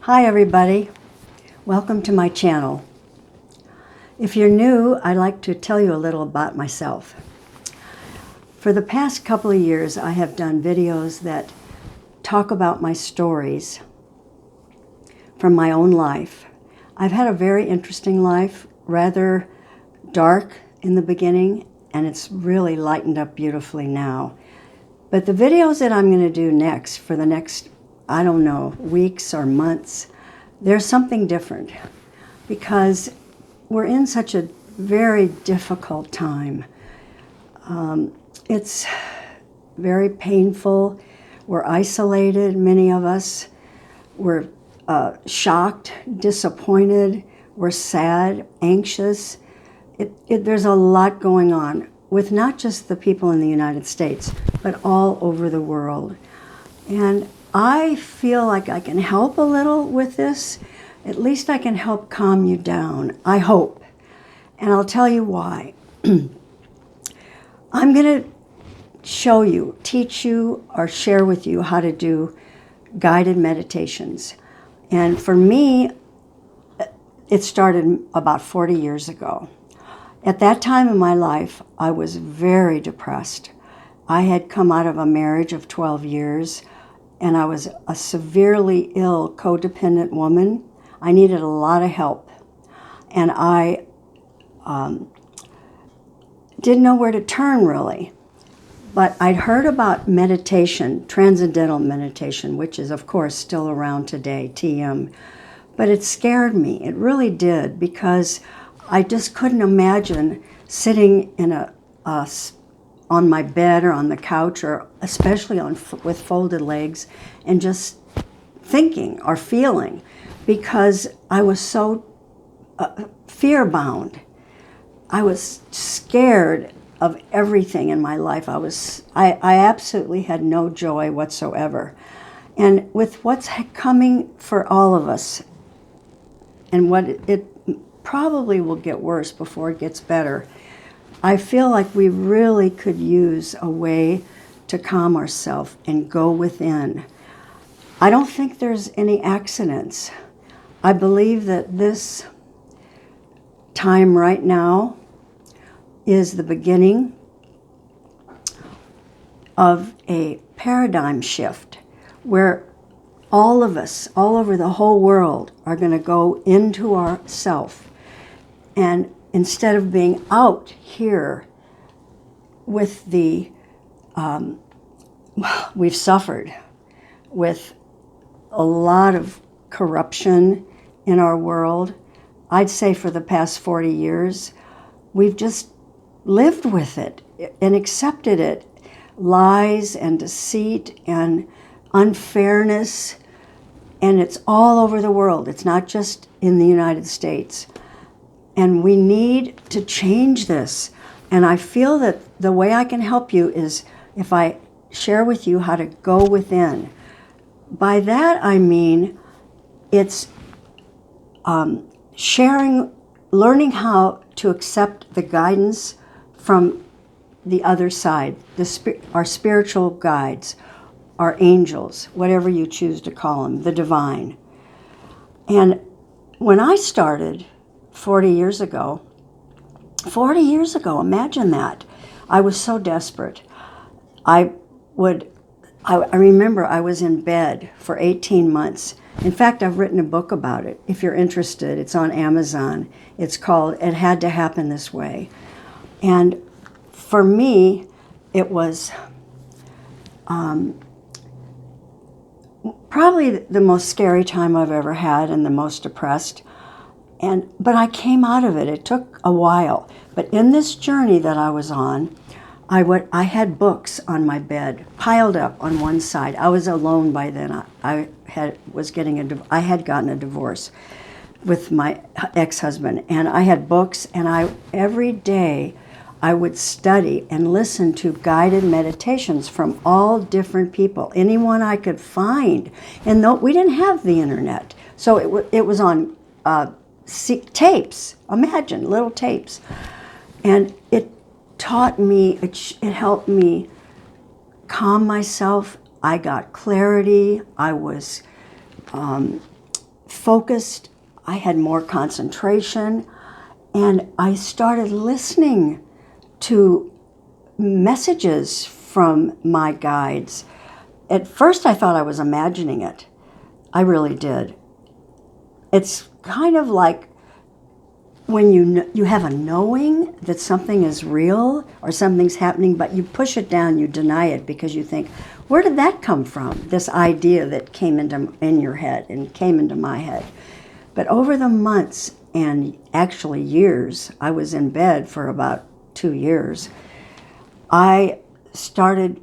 Hi everybody, welcome to my channel. If you're new, I'd like to tell you a little about myself. For the past couple of years, I have done videos that talk about my stories from my own life. I've had a very interesting life, rather dark in the beginning, and it's really lightened up beautifully now. But the videos that I'm going to do next, for the next, I don't know, weeks or months, there's something different because we're in such a very difficult time. It's very painful. We're isolated, many of us. We're shocked, disappointed, we're sad, anxious. There's a lot going on with not just the people in the United States, but all over the world. And I feel like I can help a little with this. At least I can help calm you down, I hope. And I'll tell you why. I'm going to show you, teach you, or share with you how to do guided meditations. And for me, it started about 40 years ago. At that time in my life, I was very depressed. I had come out of a marriage of 12 years, and I was a severely ill, codependent woman. I needed a lot of help. And I didn't know where to turn, really. But I'd heard about meditation, transcendental meditation, which is, of course, still around today, TM. But it scared me. It really did, because I just couldn't imagine sitting in on my bed or on the couch, or especially with folded legs, and just thinking or feeling, because I was so fear-bound. I was scared of everything in my life. I absolutely had no joy whatsoever. And with what's coming for all of us, and what it probably will get worse before it gets better, I feel like we really could use a way to calm ourselves and go within. I don't think there's any accidents. I believe that this time right now is the beginning of a paradigm shift where all of us, all over the whole world, are going to go into ourself. And instead of being out here with we've suffered with a lot of corruption in our world. I'd say for the past 40 years, we've just lived with it and accepted it. Lies and deceit and unfairness, and it's all over the world. It's not just in the United States. And we need to change this. And I feel that the way I can help you is if I share with you how to go within. By that I mean it's learning how to accept the guidance from the other side, our spiritual guides, our angels, whatever you choose to call them, the divine. And when I started 40 years ago, imagine that. I was so desperate. I remember I was in bed for 18 months. In fact, I've written a book about it. If you're interested, it's on Amazon. It's called It Had to Happen This Way. And for me, it was probably the most scary time I've ever had and the most depressed. But I came out of it. It took a while. But in this journey that I was on, I had books on my bed, piled up on one side. I was alone by then. I had gotten a divorce with my ex-husband, and I had books, and every day I would study and listen to guided meditations from all different people, anyone I could find. And we didn't have the internet, so it was on tapes. Imagine, little tapes. And it taught me, it helped me calm myself. I got clarity. I was focused, I had more concentration, and I started listening to messages from my guides. At first I thought I was imagining it. I really did. It's kind of like when you have a knowing that something is real or something's happening, but you push it down, you deny it because you think, where did that come from? This idea that came in your head and came into my head. But over the months and actually years, I was in bed for about 2 years, I started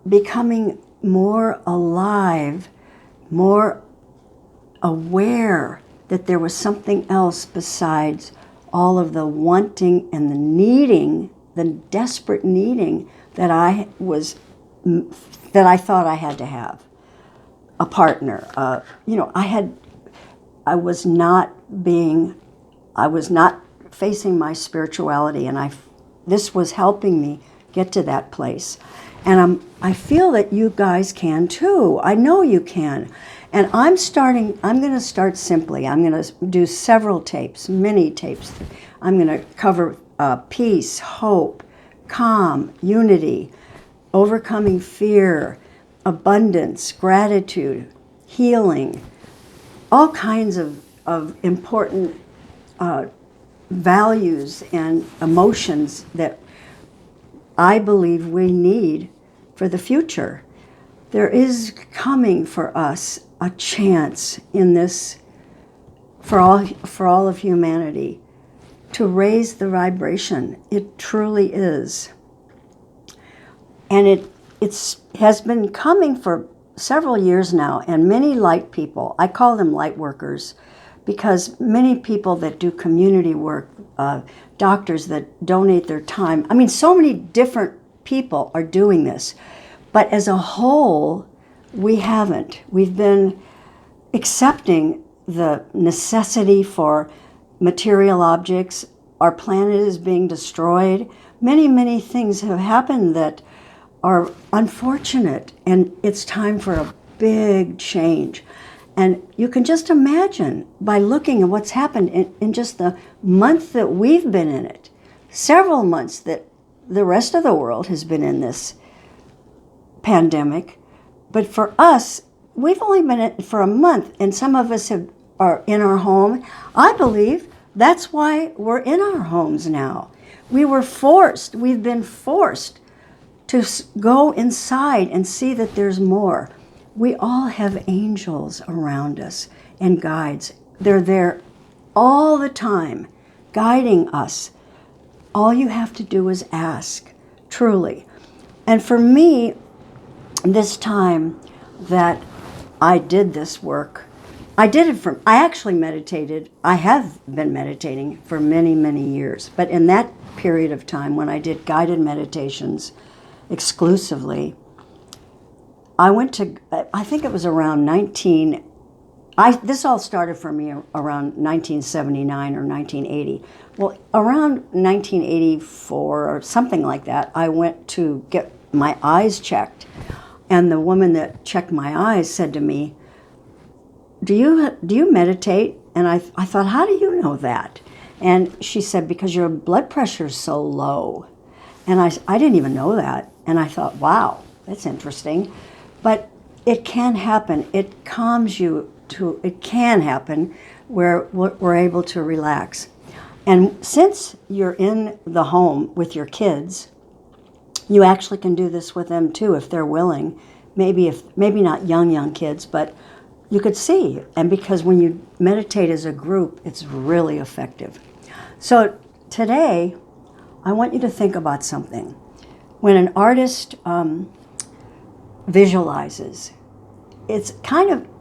becoming more alive, more aware that there was something else besides all of the wanting and the needing, the desperate needing that I thought I had to have. A partner, I was not facing my spirituality, and this was helping me get to that place. And I feel that you guys can too. I know you can. And I'm going to start simply. I'm going to do several tapes, many tapes. I'm going to cover peace, hope, calm, unity, overcoming fear, abundance, gratitude, healing, all kinds of important values and emotions that I believe we need for the future. There is coming for us a chance in this, for all of humanity, to raise the vibration. It truly is. And it has been coming for several years now, and many light people, I call them light workers, because many people that do community work, doctors that donate their time, so many different people are doing this. But as a whole, we haven't. We've been accepting the necessity for material objects. Our planet is being destroyed. Many, many things have happened that are unfortunate, and it's time for a big change. And you can just imagine by looking at what's happened in just the month that we've been in it, several months that the rest of the world has been in this pandemic. But for us, we've only been in it for a month, and some of us are in our home. I believe that's why we're in our homes now. We've been forced to go inside and see that there's more. We all have angels around us and guides. They're there all the time, guiding us. All you have to do is ask, truly. And for me, this time that I did this work, I actually meditated. I have been meditating for many, many years. But in that period of time when I did guided meditations exclusively, I went to, I think it was around this all started for me around 1979 or 1980. Well, around 1984 or something like that, I went to get my eyes checked. And the woman that checked my eyes said to me, do you meditate? And I thought, how do you know that? And she said, because your blood pressure is so low. And I didn't even know that. And I thought, wow, that's interesting. But it can happen. It calms you it can happen where we're able to relax. And since you're in the home with your kids, you actually can do this with them too if they're willing. Maybe not young kids, but you could see. And because when you meditate as a group, it's really effective. So today, I want you to think about something. When an artist visualizes,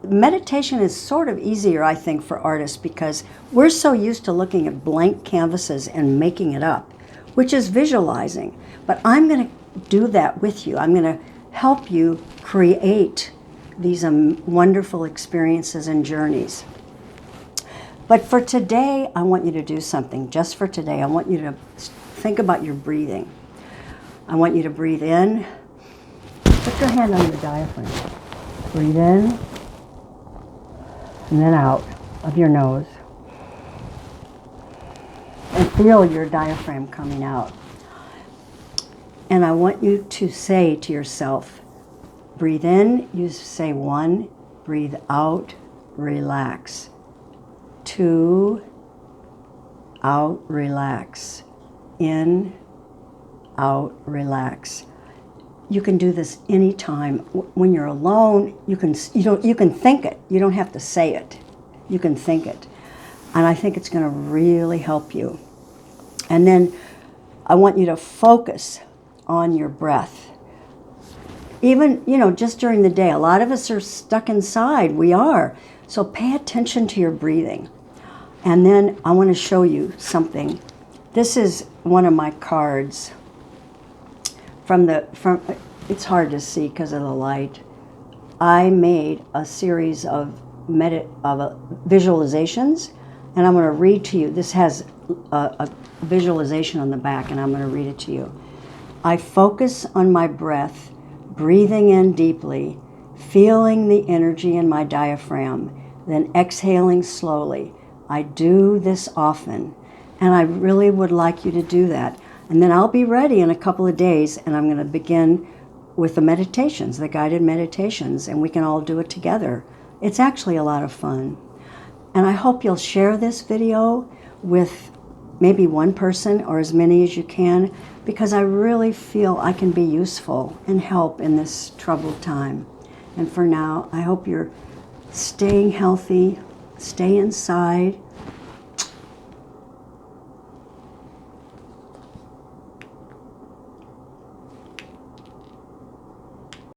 meditation is sort of easier, I think, for artists because we're so used to looking at blank canvases and making it up, which is visualizing. But I'm going to do that with you. I'm going to help you create these wonderful experiences and journeys. But for today, I want you to do something. Just for today, I want you to think about your breathing. I want you to breathe in. Put your hand on your diaphragm. Breathe in. and then out of your nose. And feel your diaphragm coming out. And I want you to say to yourself, breathe in, you say 1, breathe out, relax. 2, out, relax. In, out, relax. You can do this anytime. When you're alone, you can think it. You don't have to say it. You can think it. And I think it's going to really help you. And then I want you to focus on your breath. Even, just during the day, a lot of us are stuck inside. We are. So pay attention to your breathing. And then I want to show you something. This is one of my cards from it's hard to see because of the light. I made a series of visualizations, and I'm going to read to you. This has a visualization on the back, and I'm going to read it to you. I focus on my breath, breathing in deeply, feeling the energy in my diaphragm, then exhaling slowly. I do this often, and I really would like you to do that. And then I'll be ready in a couple of days, and I'm going to begin with the meditations, the guided meditations, and we can all do it together. It's actually a lot of fun. And I hope you'll share this video with maybe one person or as many as you can, because I really feel I can be useful and help in this troubled time. And for now, I hope you're staying healthy, stay inside,